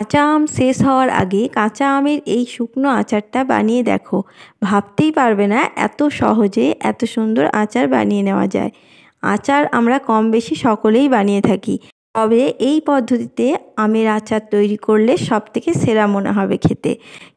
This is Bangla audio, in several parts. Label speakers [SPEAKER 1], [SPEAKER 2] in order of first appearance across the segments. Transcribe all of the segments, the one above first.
[SPEAKER 1] কাঁচা আম শেষ হওয়ার আগে কাঁচা আমের এই শুকনো আচারটা বানিয়ে দেখো, ভাবতেই পারবে না এত সহজে এত সুন্দর আচার বানিয়ে নেওয়া যায়। আচার আমরা কম বেশি সকলেই বানিয়ে থাকি, তবে এই পদ্ধতিতে আমের আচার তৈরি করলে সবথেকে সেরা মনে হবে খেতে।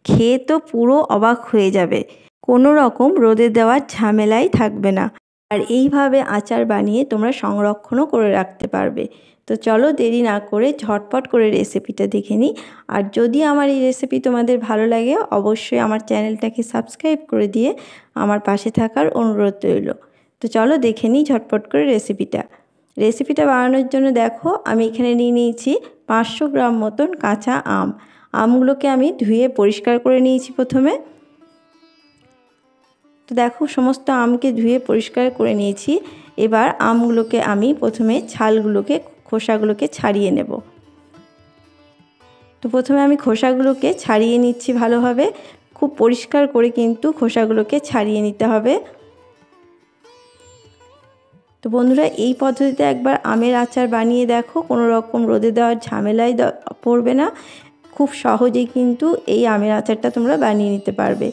[SPEAKER 1] খেয়ে তো পুরো অবাক হয়ে যাবে, কোনো রকম রোদে দেওয়ার ঝামেলাই থাকবে না। আর এইভাবে আচার বানিয়ে তোমরা সংরক্ষণও করে রাখতে পারবে। তো চলো দেরি না করে ঝটপট করে রেসিপিটা দেখে নিই। আর যদি আমার এই রেসিপি তোমাদের ভালো লাগে অবশ্যই আমার চ্যানেলটাকে সাবস্ক্রাইব করে দিয়ে আমার পাশে থাকার অনুরোধ রইল। তো চলো দেখে নিই ঝটপট করে রেসিপিটা বানানোর জন্য দেখো আমি এখানে নিয়ে নিয়েছি 500 গ্রাম মতন কাঁচা আম। আমগুলোকে আমি ধুয়ে পরিষ্কার করে নিয়েছি প্রথমে। তো দেখো সমস্ত আমকে ধুয়ে পরিষ্কার করে নিয়েছি। এবার আমগুলোকে আমি প্রথমে খোসাগুলোকে ছাড়িয়ে নেব। তো প্রথমে আমি খোসাগুলোকে ছাড়িয়ে নিচ্ছি ভালোভাবে, খুব পরিষ্কার করে কিন্তু খোসাগুলোকে ছাড়িয়ে নিতে হবে। তো বন্ধুরা এই পদ্ধতিতে একবার আমের আচার বানিয়ে দেখো, কোনো রকম রোদে দেওয়ার ঝামেলায় পড়বে না। খুব সহজেই কিন্তু এই আমের আচারটা তোমরা বানিয়ে নিতে পারবে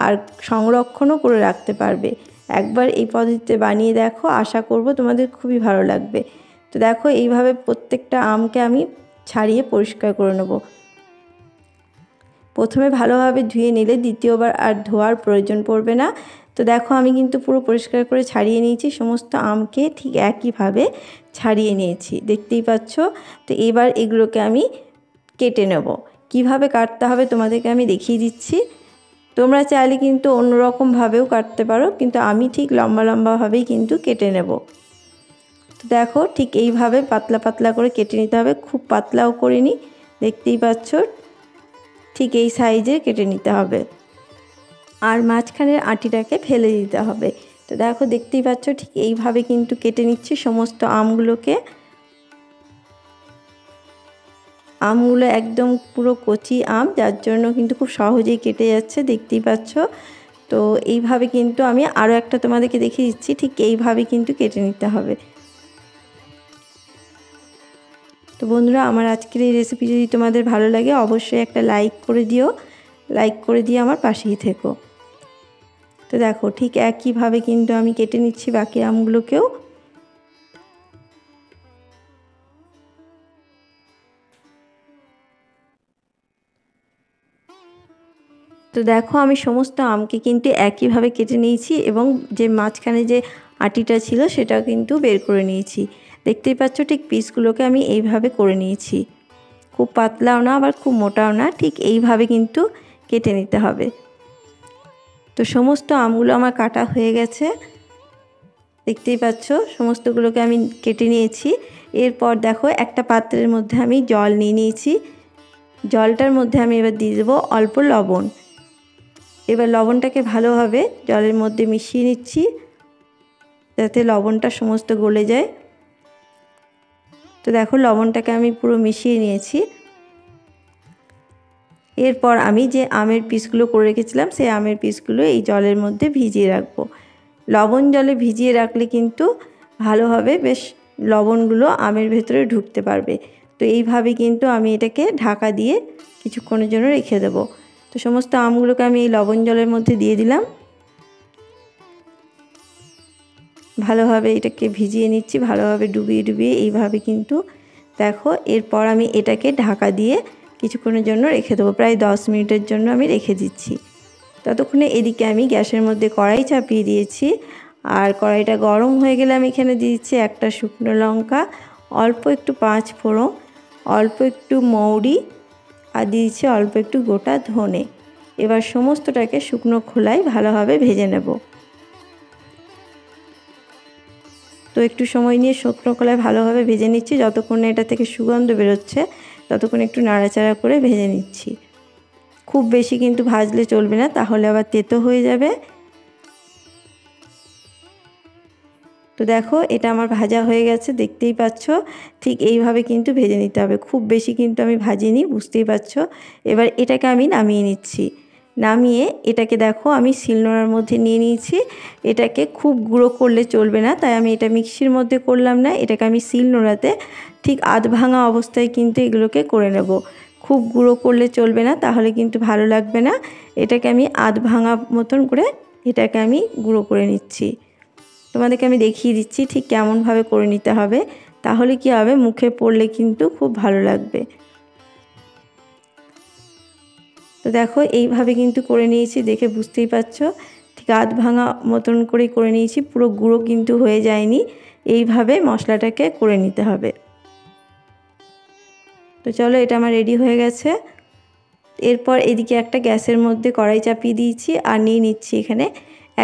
[SPEAKER 1] আর সংরক্ষণও করে রাখতে পারবে। একবার এই পদ্ধতিতে বানিয়ে দেখো, আশা করব তোমাদের খুবই ভালো লাগবে। তো দেখো এইভাবে প্রত্যেকটা আমকে আমি ছাড়িয়ে পরিষ্কার করে নেব। প্রথমে ভালোভাবে ধুয়ে নিলে দ্বিতীয়বার আর ধোয়ার প্রয়োজন পড়বে না। তো দেখো আমি কিন্তু পুরো পরিষ্কার করে ছাড়িয়ে নিয়েছি, সমস্ত আমকে ঠিক একইভাবে ছাড়িয়ে নিয়েছি, দেখতেই পাচ্ছ। তো এবার এগুলোকে আমি কেটে নেব। কিভাবে কাটতে হবে তোমাদেরকে আমি দেখিয়ে দিচ্ছি। তোমরা চাইলে কিন্তু অন্যরকমভাবেও কাটতে পারো, কিন্তু আমি ঠিক লম্বা লম্বাভাবেই কিন্তু কেটে নেব। তো দেখো ঠিক এইভাবে পাতলা পাতলা করে কেটে নিতে হবে, খুব পাতলাও করিনি, দেখতেই পাচ্ছ ঠিক এই সাইজে কেটে নিতে হবে। আর মাঝখানের আটিটাকে ফেলে দিতে হবে। তো দেখো দেখতেই পাচ্ছ ঠিক এইভাবে কিন্তু কেটে নিচ্ছি সমস্ত আমগুলোকে। আমগুলো একদম পুরো কচি আম, যার জন্য কিন্তু খুব সহজেই কেটে যাচ্ছে, দেখতেই পাচ্ছ। তো এইভাবে কিন্তু আমি আরও একটা তোমাদেরকে দেখিয়ে দিচ্ছি, ঠিক এইভাবে কিন্তু কেটে নিতে হবে। তো বন্ধুরা আমার আজকের এই রেসিপি যদি তোমাদের ভালো লাগে অবশ্যই একটা লাইক করে দিও, লাইক করে দিয়ে আমার পাশেই থেকো। তো দেখো ঠিক একইভাবে কিন্তু আমি কেটে নিচ্ছি বাকি আমগুলোকেও। তো দেখো আমি সমস্ত আমকে কিন্তু একইভাবে কেটে নিয়েছি এবং যে মাঝখানে যে আটিটা ছিল সেটাও কিন্তু বের করে নিয়েছি, দেখতেই পাচ্ছ। ঠিক পিসগুলোকে আমি এইভাবে করে নিয়েছি, খুব পাতলাও না আবার খুব মোটাও না, ঠিক এইভাবে কিন্তু কেটে নিতে হবে। তো সমস্ত আমগুলো আমার কাটা হয়ে গেছে, দেখতেই পাচ্ছ সমস্তগুলোকে আমি কেটে নিয়েছি। এরপর দেখো একটা পাত্রের মধ্যে আমি জল নিয়ে নিয়েছি, জলটার মধ্যে আমি এবার দিয়ে দেবো অল্প লবণ। এবার লবণটাকে ভালোভাবে জলের মধ্যে মিশিয়ে নিচ্ছি যাতে লবণটা সমস্ত গলে যায়। তো দেখো লবণটাকে আমি পুরো মিশিয়ে নিয়েছি। এরপর আমি যে আমের পিসগুলো করে রেখেছিলাম সেই আমের পিসগুলো এই জলের মধ্যে ভিজিয়ে রাখবো। লবণ জলে ভিজিয়ে রাখলে কিন্তু ভালোভাবে বেশ লবণগুলো আমের ভেতরে ঢুকতে পারবে। তো এইভাবে কিন্তু আমি এটাকে ঢাকা দিয়ে কিছুক্ষণের জন্য রেখে দেবো। তো সমস্ত আমগুলোকে আমি এই লবণ জলের মধ্যে দিয়ে দিলাম, ভালোভাবে এটাকে ভিজিয়ে নিচ্ছি, ভালোভাবে ডুবিয়ে ডুবিয়ে এইভাবে কিন্তু দেখো। এরপর আমি এটাকে ঢাকা দিয়ে কিছুক্ষণের জন্য রেখে দেবো, প্রায় 10 মিনিটের জন্য আমি রেখে দিচ্ছি। ততক্ষণে এদিকে আমি গ্যাসের মধ্যে কড়াই চাপিয়ে দিয়েছি, আর কড়াইটা গরম হয়ে গেলে আমি এখানে দিচ্ছি একটা শুকনো লঙ্কা, অল্প একটু 5 ফোড়ন, অল্প একটু মৌরি আর দিয়েছি অল্প একটু গোটা ধনে। এবার সমস্তটাকে শুকনো খোলায় ভালোভাবে ভেজে নেব। তো একটু সময় নিয়ে শুকনো খোলায় ভালোভাবে ভেজে নিচ্ছি, যতক্ষণে এটা থেকে সুগন্ধ বেরোচ্ছে ততক্ষণ একটু নাড়াচাড়া করে ভেজে নিচ্ছি। খুব বেশি কিন্তু ভাজলে চলবে না, তাহলে আবার তেতো হয়ে যাবে। তো দেখো এটা আমার ভাজা হয়ে গেছে, দেখতেই পাচ্ছ। ঠিক এইভাবে কিন্তু ভেজে নিতে হবে, খুব বেশি কিন্তু আমি ভাজিনি, বুঝতেই পারছো। এবার এটাকে আমি নামিয়ে নিচ্ছি। নামিয়ে এটাকে দেখো আমি শিলনোড়ার মধ্যে নিয়ে নিয়েছি। এটাকে খুব গুঁড়ো করলে চলবে না, তাই আমি এটা মিক্সির মধ্যে করলাম না, এটাকে আমি শিলনোড়াতে ঠিক আধ ভাঙা অবস্থায় কিন্তু এগুলোকে করে নেব। খুব গুঁড়ো করলে চলবে না, তাহলে কিন্তু ভালো লাগবে না। এটাকে আমি আধ ভাঙা মতন করে এটাকে আমি গুঁড়ো করে নিচ্ছি। তোমাদেরকে আমি দেখিয়ে দিচ্ছি ঠিক কেমনভাবে করে নিতে হবে, তাহলে কি হবে মুখে পড়লে কিন্তু খুব ভালো লাগবে। তো দেখো এইভাবে কিন্তু করে নিয়েছি, দেখে বুঝতেই পারছো ঠিক আধ ভাঙা মতন করে নিয়েছি, পুরো গুঁড়ো কিন্তু হয়ে যায়নি। এইভাবে মশলাটাকে করে নিতে হবে। তো চলো এটা আমার রেডি হয়ে গেছে। এরপর এদিকে একটা গ্যাসের মধ্যে কড়াই চাপিয়ে দিয়েছি আর নিয়ে নিচ্ছি এখানে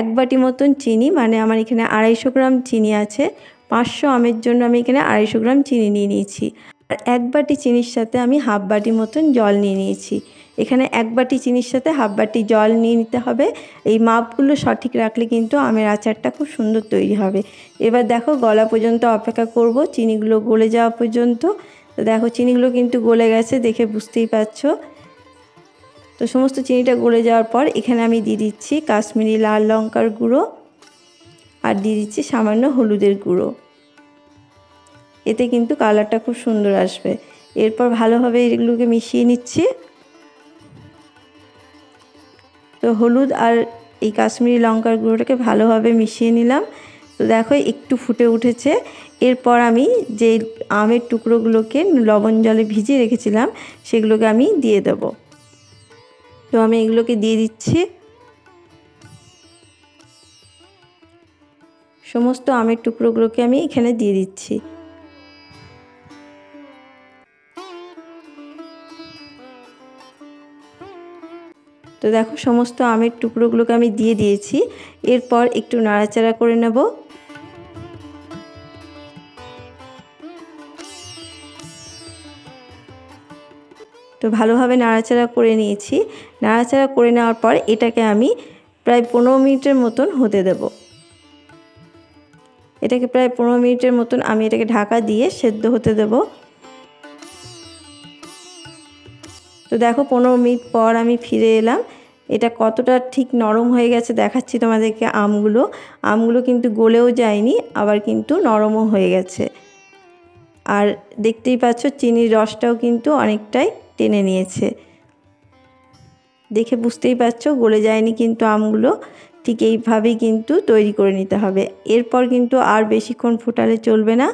[SPEAKER 1] 1 বাটি মতন চিনি, মানে আমার এখানে 250 গ্রাম চিনি আছে। 500 আমের জন্য আমি এখানে 250 গ্রাম চিনি নিয়ে নিয়েছি। আর 1 বাটি চিনির সাথে আমি হাফ বাটি মতন জল নিয়ে নিয়েছি। এখানে 1 বাটি চিনির সাথে হাফ বাটি জল নিয়ে নিতে হবে। এই মাপগুলো সঠিক রাখলে কিন্তু আমের আচারটা খুব সুন্দর তৈরি হবে। এবার দেখো গলা পর্যন্ত অপেক্ষা করব, চিনিগুলো গলে যাওয়া পর্যন্ত। তো দেখো চিনিগুলো কিন্তু গলে গেছে, দেখে বুঝতেই পারছো। তো সমস্ত চিনিটা গলে যাওয়ার পর এখানে আমি দিয়ে দিচ্ছি কাশ্মীরি লাল লঙ্কার গুঁড়ো আর দিয়ে দিচ্ছি সামান্য হলুদের গুঁড়ো। এতে কিন্তু কালারটা খুব সুন্দর আসবে। এরপর ভালোভাবে এগুলোকে মিশিয়ে নিচ্ছি। তো হলুদ আর এই কাশ্মীরি লঙ্কার গুঁড়োটাকে ভালোভাবে মিশিয়ে নিলাম। তো দেখো একটু ফুটে উঠেছে। এরপর আমি যে আমের টুকরোগুলোকে লবণ জলে ভিজিয়ে রেখেছিলাম সেগুলোকে আমি দিয়ে দেব। তো আমি এগুলোকে দিয়ে দিচ্ছি। সমস্ত আমের টুকরোগুলোকে আমি এখানে দিয়ে দিচ্ছি। তো দেখো সমস্ত আমের টুকরোগুলোকে আমি দিয়ে দিয়েছি। এরপর একটু নাড়াচাড়া করে নেব। তো ভালোভাবে নাড়াচাড়া করে নিয়েছি। নাড়াচাড়া করে নেওয়ার পর এটাকে আমি প্রায় 15 মিনিটের মতন হতে দেব। এটাকে প্রায় 15 মিনিটের মতন আমি এটাকে ঢাকা দিয়ে সেদ্ধ হতে দেব। তো দেখো 15 মিনিট পর আমি ফিরে এলাম। এটা কতটা ঠিক নরম হয়ে গেছে দেখাচ্ছি তোমাদেরকে। আমগুলো কিন্তু গলেও যায়নি, আবার কিন্তু নরমও হয়ে গেছে। আর দেখতেই পাচ্ছ চিনির রসটাও কিন্তু অনেকটাই টেনে নিয়েছে। দেখে বুঝতেই পারছো গলে যায়নি কিন্তু আমগুলো। ঠিক এইভাবেই কিন্তু তৈরি করে নিতে হবে। এরপর কিন্তু আর বেশিক্ষণ ফোটালে চলবে না,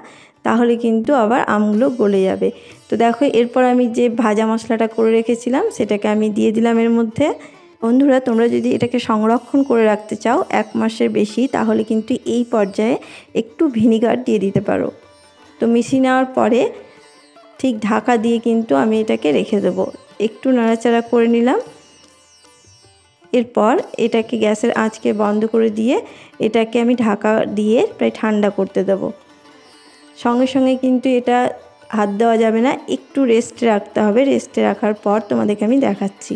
[SPEAKER 1] তাহলে কিন্তু আবার আমগুলো গলে যাবে। তো দেখো এরপর আমি যে ভাজা মশলাটা করে রেখেছিলাম সেটাকে আমি দিয়ে দিলাম এর মধ্যে। বন্ধুরা তোমরা যদি এটাকে সংরক্ষণ করে রাখতে চাও 1 মাসের বেশি, তাহলে কিন্তু এই পর্যায়ে একটু ভিনিগার দিয়ে দিতে পারো। তো মিশিয়ে নেওয়ার পরে ঠিক ঢাকা দিয়ে কিন্তু আমি এটাকে রেখে দেবো। একটু নাড়াচাড়া করে নিলাম। এরপর এটাকে গ্যাসের আঁচকে বন্ধ করে দিয়ে এটাকে আমি ঢাকা দিয়ে প্রায় ঠান্ডা করতে দেব। সঙ্গে সঙ্গে কিন্তু এটা হাত দেওয়া যাবে না, একটু রেস্টে রাখতে হবে। রেস্টে রাখার পর তোমাদেরকে আমি দেখাচ্ছি।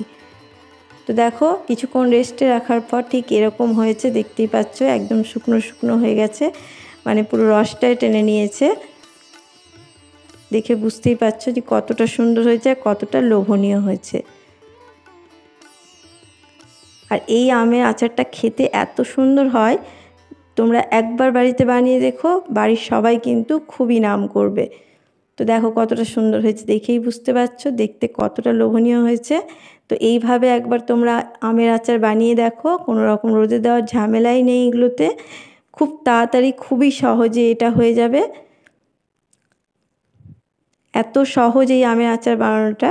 [SPEAKER 1] তো দেখো কিছুক্ষণ রেস্টে রাখার পর ঠিক এরকম হয়েছে, দেখতেই পাচ্ছ একদম শুকনো শুকনো হয়ে গেছে, মানে পুরো রসটাই টেনে নিয়েছে। দেখে বুঝতেই পারছো যে কতটা সুন্দর হয়েছে, কতটা লোভনীয় হয়েছে। আর এই আমের আচারটা খেতে এত সুন্দর হয়, তোমরা একবার বাড়িতে বানিয়ে দেখো, বাড়ির সবাই কিন্তু খুবই নাম করবে। তো দেখো কতটা সুন্দর হয়েছে, দেখেই বুঝতে পারছো দেখতে কতটা লোভনীয় হয়েছে। তো এইভাবে একবার তোমরা আমের আচার বানিয়ে দেখো, কোনো রকম রোদে দেওয়ার ঝামেলাই নেই এগুলোতে। খুব তাড়াতাড়ি খুবই সহজে এটা হয়ে যাবে। এত সহজ এই আমের আচার বানানোটা,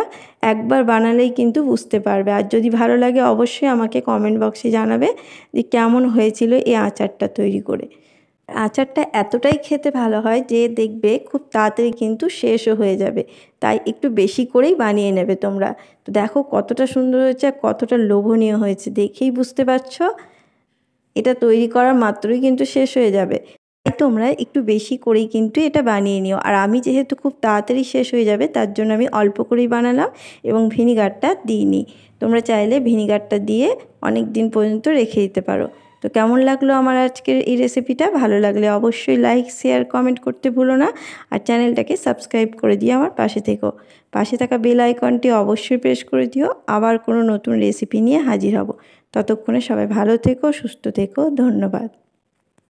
[SPEAKER 1] একবার বানালেই কিন্তু বুঝতে পারবে। আর যদি ভালো লাগে অবশ্যই আমাকে কমেন্ট বক্সে জানাবে যে কেমন হয়েছিল এই আচারটা তৈরি করে। আচারটা এতটাই খেতে ভালো হয় যে দেখবে খুব তাড়াতাড়ি কিন্তু শেষও হয়ে যাবে, তাই একটু বেশি করেই বানিয়ে নেবে তোমরা। তো দেখো কতটা সুন্দর হয়েছে আর কতটা লোভনীয় হয়েছে, দেখেই বুঝতে পারছো। এটা তৈরি করার মাত্রই কিন্তু শেষ হয়ে যাবে, তাই তোমরা একটু বেশি করেই কিন্তু এটা বানিয়ে নিও। আর আমি যেহেতু খুব তাড়াতাড়ি শেষ হয়ে যাবে তার জন্য আমি অল্প করেই বানালাম এবং ভিনিগারটা দিইনি। তোমরা চাইলে ভিনিগারটা দিয়ে অনেক দিন পর্যন্ত রেখে দিতে পারো। তো কেমন লাগলো আমার আজকের এই রেসিপিটা? ভালো লাগলে অবশ্যই লাইক শেয়ার কমেন্ট করতে ভুলো না। আর চ্যানেলটাকে সাবস্ক্রাইব করে দিয়ে আমার পাশে থেকো। পাশে থাকা বেল আইকনটি অবশ্যই প্রেস করে দিও। আবার কোনো নতুন রেসিপি নিয়ে হাজির হব। ততক্ষণে সবাই ভালো থেকো, সুস্থ থেকো। ধন্যবাদ।